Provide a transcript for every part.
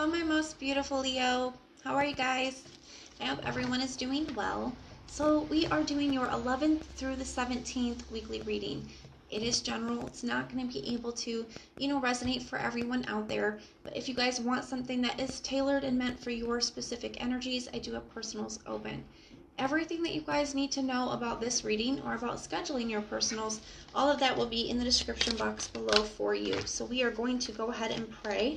my most beautiful Leo. How are you guys? I hope everyone is doing well. So we are doing your 11th through the 17th weekly reading. It is general. It's not going to be able to, resonate for everyone out there. But if you guys want something that is tailored and meant for your specific energies, I do have personals open. Everything that you guys need to know about this reading or about scheduling your personals, all of that will be in the description box below for you. So we are going to go ahead and pray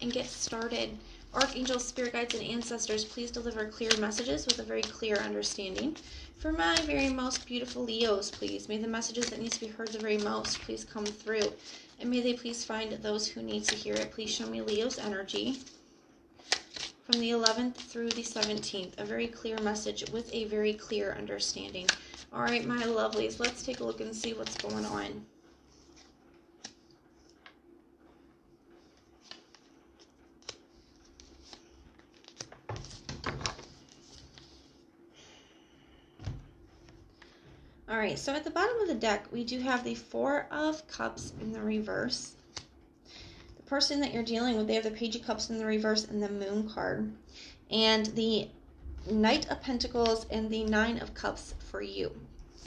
and get started. Archangels, spirit guides, and ancestors, please deliver clear messages with a very clear understanding. For my very most beautiful Leos, please, may the messages that need to be heard the very most please come through. And may they please find those who need to hear it. Please show me Leo's energy from the 11th through the 17th. A very clear message with a very clear understanding. All right, my lovelies, let's take a look and see what's going on. All right, so at the bottom of the deck, we do have the Four of Cups in the reverse. The person that you're dealing with, they have the Page of Cups in the reverse and the Moon card. And the Knight of Pentacles and the Nine of Cups for you.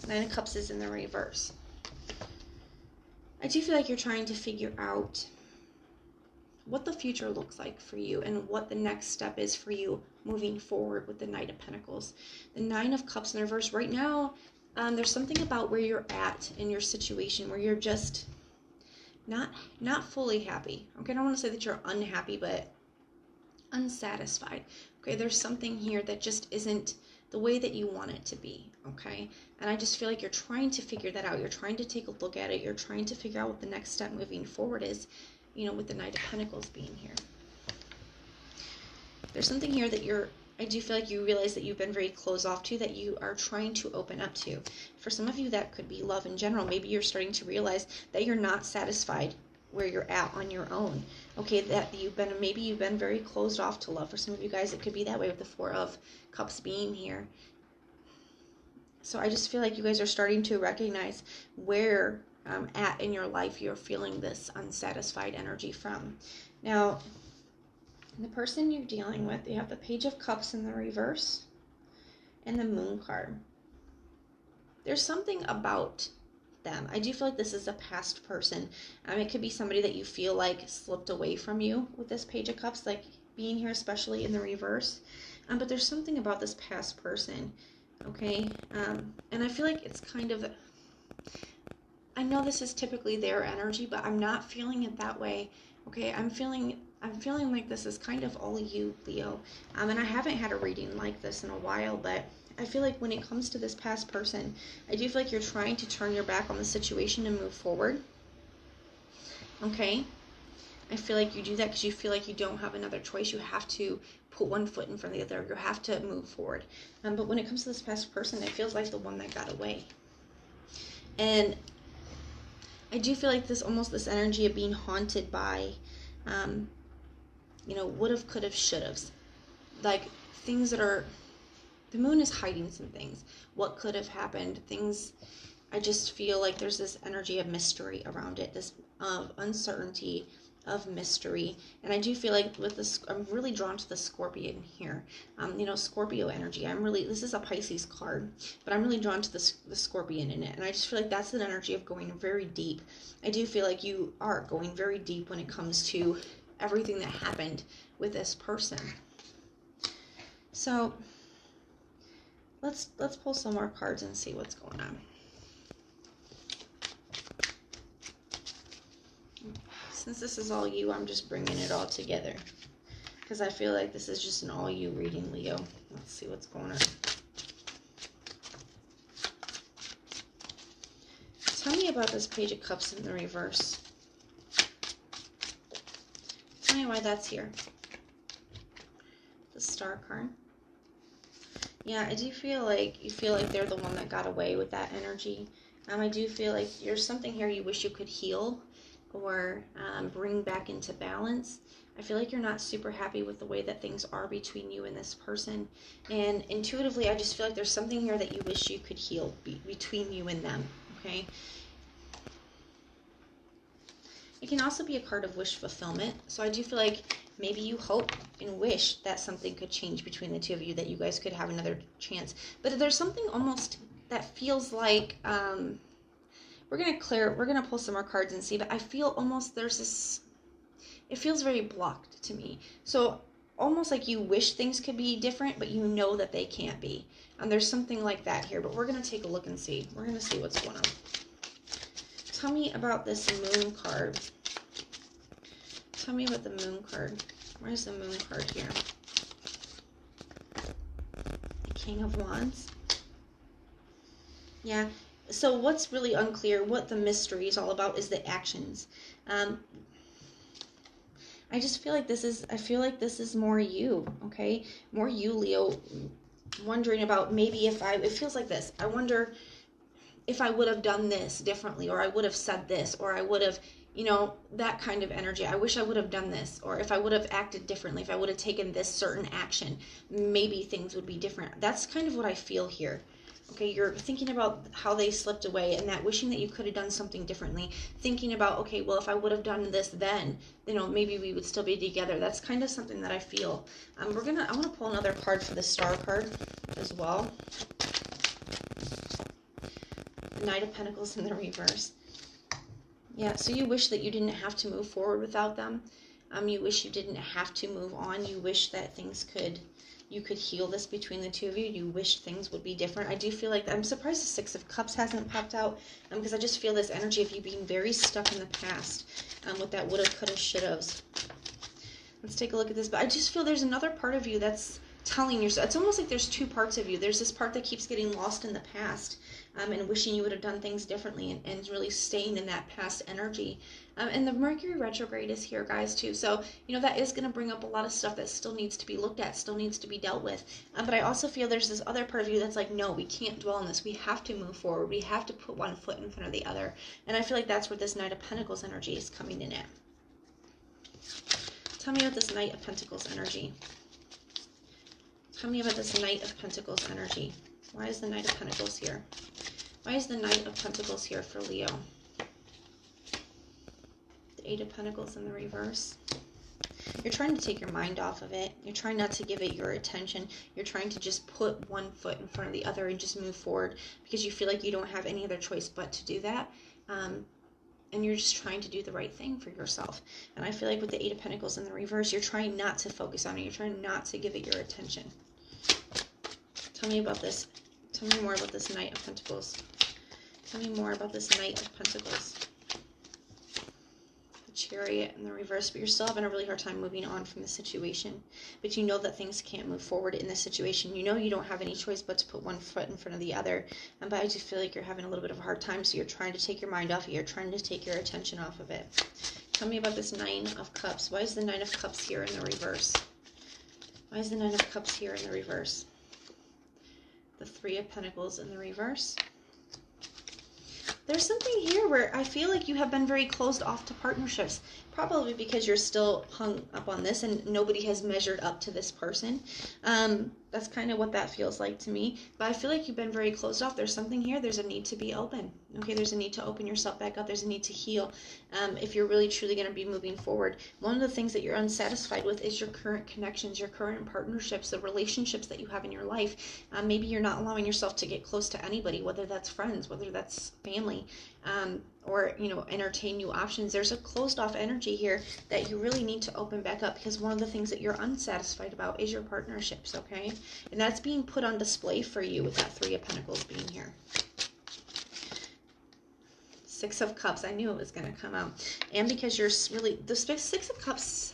Nine of Cups is in the reverse. I do feel like you're trying to figure out what the future looks like for you and what the next step is for you moving forward with the Knight of Pentacles. The Nine of Cups in the reverse right now, there's something about where you're at in your situation where you're just not fully happy. Okay, I don't want to say that you're unhappy, but unsatisfied. Okay, there's something here that just isn't the way that you want it to be. Okay, and I just feel like you're trying to figure that out. You're trying to take a look at it. You're trying to figure out what the next step moving forward is, with the Knight of Pentacles being here. There's something here that I do feel like you realize that you've been very closed off to, that you are trying to open up to. For some of you, that could be love in general. Maybe you're starting to realize that you're not satisfied where you're at on your own. Okay, that maybe you've been very closed off to love. For some of you guys, it could be that way with the Four of Cups being here. So I just feel like you guys are starting to recognize where at in your life you're feeling this unsatisfied energy from. Now, the person you're dealing with, they have the Page of Cups in the reverse and the Moon card. There's something about them. I do feel like this is a past person. It could be somebody that you feel like slipped away from you with this Page of Cups, like being here, especially in the reverse. But there's something about this past person, okay? And I feel like it's kind of, I know this is typically their energy, but I'm not feeling it that way, okay? I'm feeling like this is kind of all you, Leo. And I haven't had a reading like this in a while, but I feel like when it comes to this past person, I do feel like you're trying to turn your back on the situation and move forward. Okay? I feel like you do that because you feel like you don't have another choice. You have to put one foot in front of the other. You have to move forward. But when it comes to this past person, it feels like the one that got away. And I do feel like this energy of being haunted by would've, could've, should've. Like, things that are, the moon is hiding some things. What could have happened, things, I just feel like there's this energy of mystery around it, this uncertainty, of mystery. And I do feel like with this, I'm really drawn to the Scorpion here. Scorpio energy. This is a Pisces card, but I'm really drawn to the Scorpion in it. And I just feel like that's an energy of going very deep. I do feel like you are going very deep when it comes to everything that happened with this person. So let's pull some more cards and see what's going on. Since this is all you, I'm just bringing it all together because I feel like this is just an all you reading, Leo. Let's see what's going on. Tell me about this Page of Cups in the reverse. Tell me why that's here. The Star card. Yeah, I do feel like you feel like they're the one that got away with that energy. I do feel like there's something here you wish you could heal or bring back into balance. I feel like you're not super happy with the way that things are between you and this person. And intuitively, I just feel like there's something here that you wish you could heal between you and them, okay? It can also be a card of wish fulfillment. So I do feel like maybe you hope and wish that something could change between the two of you, that you guys could have another chance. But there's something almost that feels like, we're going to pull some more cards and see, but I feel almost there's this, it feels very blocked to me. So almost like you wish things could be different, but you know that they can't be. And there's something like that here, but we're going to take a look and see. We're going to see what's going on. Tell me about this moon card. Tell me about the moon card. Where's the moon card here? The King of Wands. Yeah. So what's really unclear, what the mystery is all about, is the actions. I just feel like this is more you, okay? More you, Leo, wondering about maybe it feels like this. I wonder if I would have done this differently, or I would have said this, or I would have, that kind of energy. I wish I would have done this, or if I would have acted differently, if I would have taken this certain action, maybe things would be different. That's kind of what I feel here. Okay, you're thinking about how they slipped away and that wishing that you could have done something differently. Thinking about, okay, well, if I would have done this then, maybe we would still be together. That's kind of something that I feel. I want to pull another card for the Star card as well. The Knight of Pentacles in the reverse. Yeah, so you wish that you didn't have to move forward without them. You wish you didn't have to move on. You wish that you could heal this between the two of you. You wish things would be different. I do feel like, I'm surprised the Six of Cups hasn't popped out, because I just feel this energy of you being very stuck in the past, with that woulda, coulda, shouldas. Let's take a look at this. But I just feel there's another part of you that's telling yourself, it's almost like there's two parts of you. There's this part that keeps getting lost in the past, and wishing you would have done things differently, and really staying in that past energy. And the Mercury retrograde is here, guys, too. So, that is going to bring up a lot of stuff that still needs to be looked at, still needs to be dealt with. But I also feel there's this other part of you that's like, no, we can't dwell on this. We have to move forward. We have to put one foot in front of the other. And I feel like that's where this Knight of Pentacles energy is coming in at. Tell me about this Knight of Pentacles energy. Tell me about this Knight of Pentacles energy. Why is the Knight of Pentacles here? Why is the Knight of Pentacles here for Leo? The Eight of Pentacles in the reverse. You're trying to take your mind off of it. You're trying not to give it your attention. You're trying to just put one foot in front of the other and just move forward, because you feel like you don't have any other choice but to do that. And you're just trying to do the right thing for yourself. And I feel like with the Eight of Pentacles in the reverse, you're trying not to focus on it. You're trying not to give it your attention. Tell me about this. Tell me more about this Knight of Pentacles. Tell me more about this Knight of Pentacles. The Chariot in the reverse, but you're still having a really hard time moving on from the situation. But you know that things can't move forward in this situation. You know you don't have any choice but to put one foot in front of the other. But I just feel like you're having a little bit of a hard time, so you're trying to take your mind off it. You're trying to take your attention off of it. Tell me about this Nine of Cups. Why is the Nine of Cups here in the reverse? Why is the Nine of Cups here in the reverse? The Three of Pentacles in the reverse. There's something here where I feel like you have been very closed off to partnerships, probably because you're still hung up on this and nobody has measured up to this person. That's kind of what that feels like to me. But I feel like you've been very closed off. There's something here. There's a need to be open. Okay, there's a need to open yourself back up. There's a need to heal if you're really truly going to be moving forward. One of the things that you're unsatisfied with is your current connections, your current partnerships, the relationships that you have in your life. Maybe you're not allowing yourself to get close to anybody, whether that's friends, whether that's family, or entertain new options. There's a closed off energy here that you really need to open back up, because one of the things that you're unsatisfied about is your partnerships. Okay, and that's being put on display for you with that Three of Pentacles being here. Six of Cups, I knew it was going to come out. And because you're really, the Six of Cups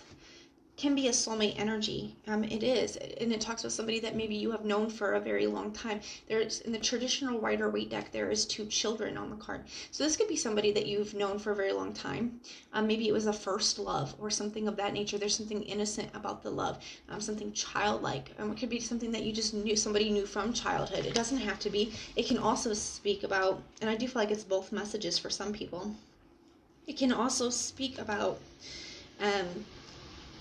can be a soulmate energy. It is, and it talks about somebody that maybe you have known for a very long time. There's, in the traditional Rider-Waite deck, there is 2 children on the card. So this could be somebody that you've known for a very long time. Maybe it was a first love or something of that nature. There's something innocent about the love, something childlike. It could be something that you just knew, somebody knew from childhood. It doesn't have to be. It can also speak about, and I do feel like it's both messages for some people. It can also speak about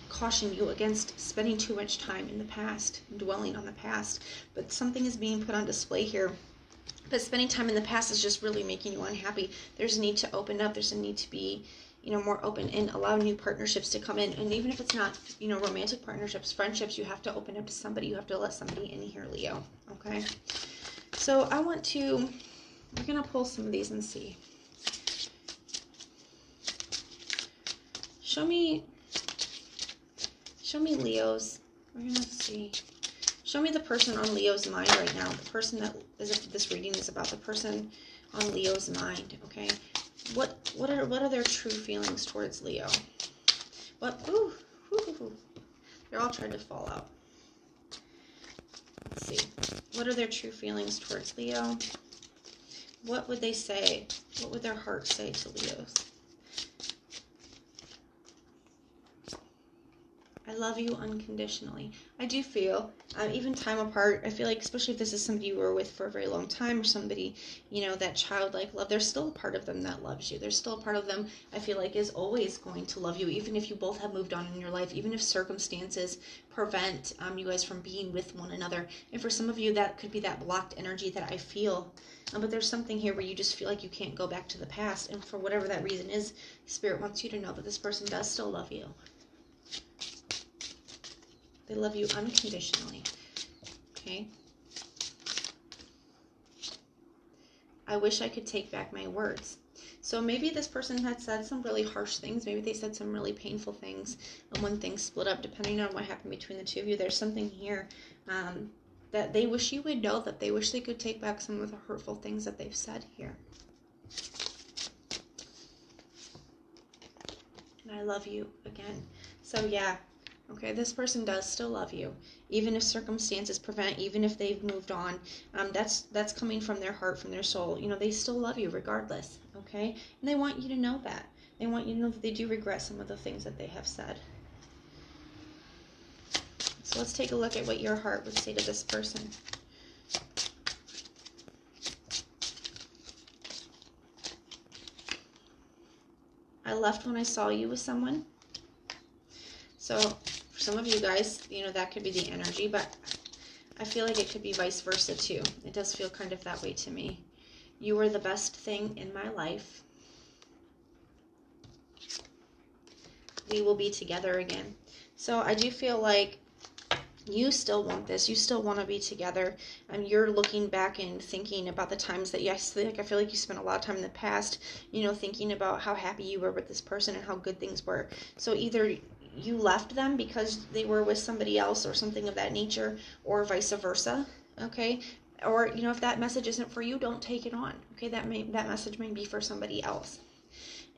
caution you against spending too much time in the past, dwelling on the past. But something is being put on display here. But spending time in the past is just really making you unhappy. There's a need to open up. There's a need to be more open and allow new partnerships to come in. And even if it's not, romantic partnerships, friendships, you have to open up to somebody. You have to let somebody in here, Leo. Okay. So we're going to pull some of these and see. Show me Leo's. We're going to see. Show me the person on Leo's mind right now. The person that this reading is about. The person on Leo's mind. Okay. What are their true feelings towards Leo? They're all trying to fall out. Let's see. What are their true feelings towards Leo? What would they say? What would their heart say to Leo's? I love you unconditionally. I do feel, even time apart, I feel like, especially if this is somebody you were with for a very long time, or somebody, that childlike love, there's still a part of them that loves you. There's still a part of them, I feel like, is always going to love you, even if you both have moved on in your life, even if circumstances prevent you guys from being with one another. And for some of you, that could be that blocked energy that I feel. But there's something here where you just feel like you can't go back to the past. And for whatever that reason is, Spirit wants you to know that this person does still love you. They love you unconditionally. Okay. I wish I could take back my words. So maybe this person had said some really harsh things. Maybe they said some really painful things. And when things split up, depending on what happened between the two of you, there's something here that they wish you would know, that they wish they could take back some of the hurtful things that they've said here. And I love you again. So yeah. Okay, this person does still love you, even if circumstances prevent, even if they've moved on. That's coming from their heart, from their soul. They still love you regardless, okay? And they want you to know that. They want you to know that they do regret some of the things that they have said. So let's take a look at what your heart would say to this person. I left when I saw you with someone. So for some of you guys, that could be the energy, but I feel like it could be vice versa too. It does feel kind of that way to me. You were the best thing in my life. We will be together again. So I do feel like you still want this. You still want to be together. And you're looking back and thinking about the times that, yes, I feel like you spent a lot of time in the past, thinking about how happy you were with this person and how good things were. So either you left them because they were with somebody else or something of that nature, or vice versa, okay? Or, if that message isn't for you, don't take it on, okay? That message may be for somebody else.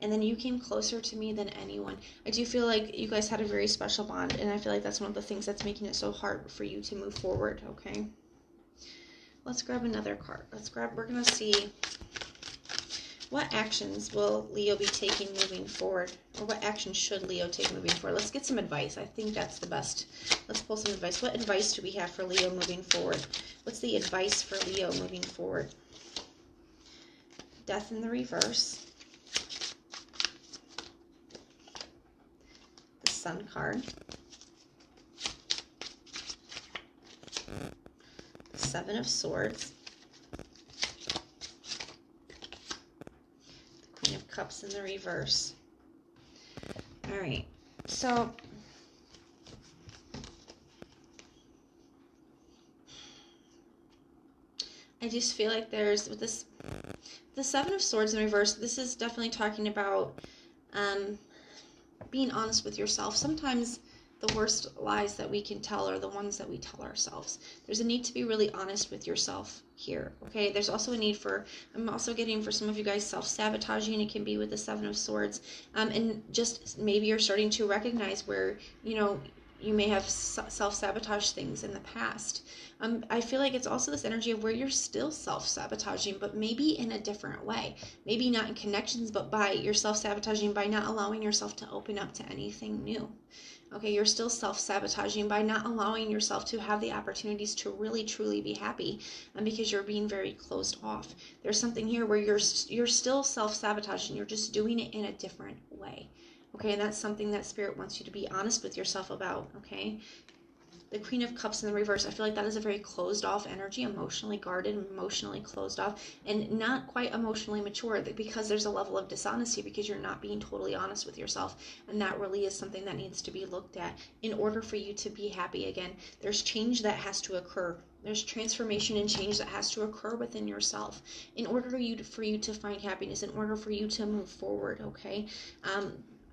And then you came closer to me than anyone. I do feel like you guys had a very special bond, and I feel like that's one of the things that's making it so hard for you to move forward, okay? Let's grab another card. We're going to see what actions will Leo be taking moving forward, or what actions should Leo take moving forward. Let's get some advice. I think that's the best. Let's pull some advice. What advice do we have for Leo moving forward? What's the advice for Leo moving forward? Death in the reverse. The Sun card. The Seven of Swords. Queen of Cups in the reverse. All right, so I just feel like there's, with this, the Seven of Swords in reverse, this is definitely talking about being honest with yourself. Sometimes the worst lies that we can tell are the ones that we tell ourselves. There's a need to be really honest with yourself here, okay? There's also a need for, I'm also getting for some of you guys, self-sabotaging. It can be with the Seven of Swords. And just maybe you're starting to recognize where, you may have self-sabotaged things in the past. I feel like it's also this energy of where you're still self-sabotaging, but maybe in a different way. Maybe not in connections, but by you're self-sabotaging by not allowing yourself to open up to anything new. Okay, you're still self-sabotaging by not allowing yourself to have the opportunities to really, truly be happy, because you're being very closed off. There's something here where you're still self-sabotaging. You're just doing it in a different way. Okay, and that's something that Spirit wants you to be honest with yourself about, okay? the Queen of Cups in the reverse. I feel like that is a very closed off energy, emotionally guarded, emotionally closed off, and not quite emotionally mature, because there's a level of dishonesty because you're not being totally honest with yourself. And that really is something that needs to be looked at in order for you to be happy again. There's change that has to occur. There's transformation and change that has to occur within yourself in order for you to find happiness, in order for you to move forward, okay?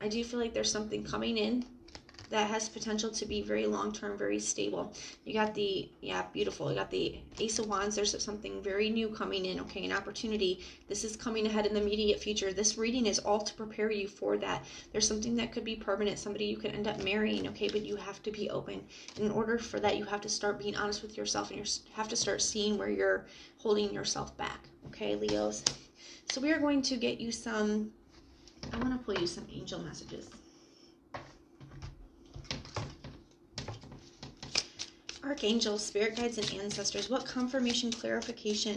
I do feel like there's something coming in that has potential to be very long-term, very stable. You got the, yeah, beautiful. You got the Ace of Wands. There's something very new coming in, okay? An opportunity. This is coming ahead in the immediate future. This reading is all to prepare you for that. There's something that could be permanent, somebody you could end up marrying, okay? But you have to be open. And in order for that, you have to start being honest with yourself, and you have to start seeing where you're holding yourself back, okay, Leos? So we are going to get you some, I want to pull you some angel messages. Archangels, spirit guides, and ancestors, what confirmation, clarification,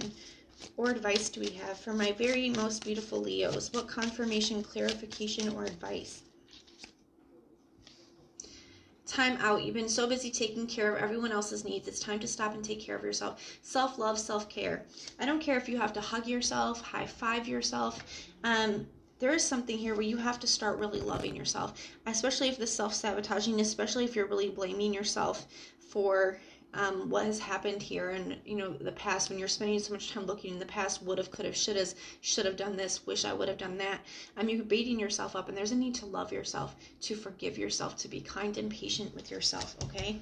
or advice do we have for my very most beautiful Leos? What confirmation, clarification, or advice? Time out. You've been so busy taking care of everyone else's needs. It's time to stop and take care of yourself. Self-love, self-care. I don't care if you have to hug yourself, high-five yourself. There is something here where you have to start really loving yourself, especially if the self-sabotaging, especially if you're really blaming yourself for what has happened here and, you know, the past, when you're spending so much time looking in the past, would have, could have, should have done this, wish I would have done that. You're beating yourself up, and there's a need to love yourself, to forgive yourself, to be kind and patient with yourself, okay?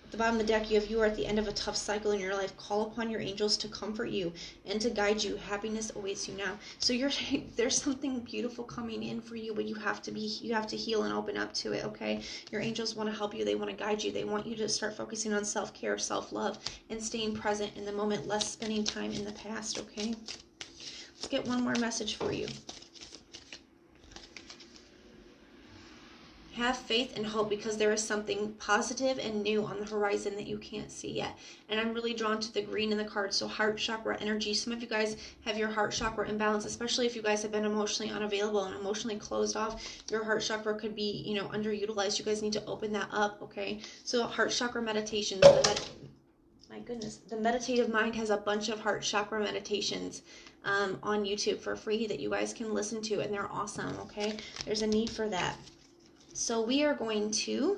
At the bottom of the deck, you are at the end of a tough cycle in your life. Call upon your angels to comfort you and to guide you. Happiness awaits you now. So there's something beautiful coming in for you, but you have to heal and open up to it, okay? Your angels want to help you. They want to guide you. They want you to start focusing on self-care, self-love, and staying present in the moment, less spending time in the past, okay? Let's get one more message for you. Have faith and hope, because there is something positive and new on the horizon that you can't see yet. And I'm really drawn to the green in the card, so heart chakra energy. Some of you guys have your heart chakra imbalance, especially if you guys have been emotionally unavailable and emotionally closed off. Your heart chakra could be, you know, underutilized. You guys need to open that up, okay? So heart chakra meditations. My goodness, the Meditative Mind has a bunch of heart chakra meditations on YouTube for free that you guys can listen to, and they're awesome, okay? There's a need for that. So we are going to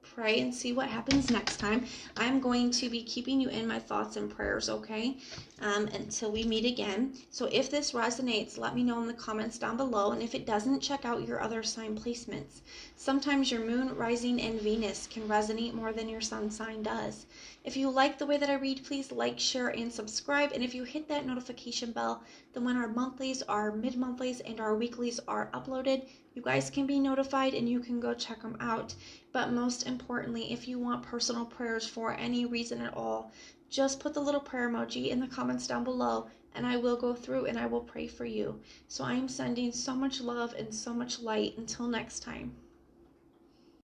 pray and see what happens next time. I'm going to be keeping you in my thoughts and prayers, okay? Until we meet again. So if this resonates, let me know in the comments down below. And if it doesn't, check out your other sign placements. Sometimes your moon, rising, and Venus can resonate more than your sun sign does. If you like the way that I read, please like, share, and subscribe. And if you hit that notification bell, then when our monthlies, our mid-monthlies, and our weeklies are uploaded, you guys can be notified and you can go check them out. But most importantly, if you want personal prayers for any reason at all, just put the little prayer emoji in the comments down below, and I will go through and I will pray for you. So I am sending so much love and so much light. Until next time.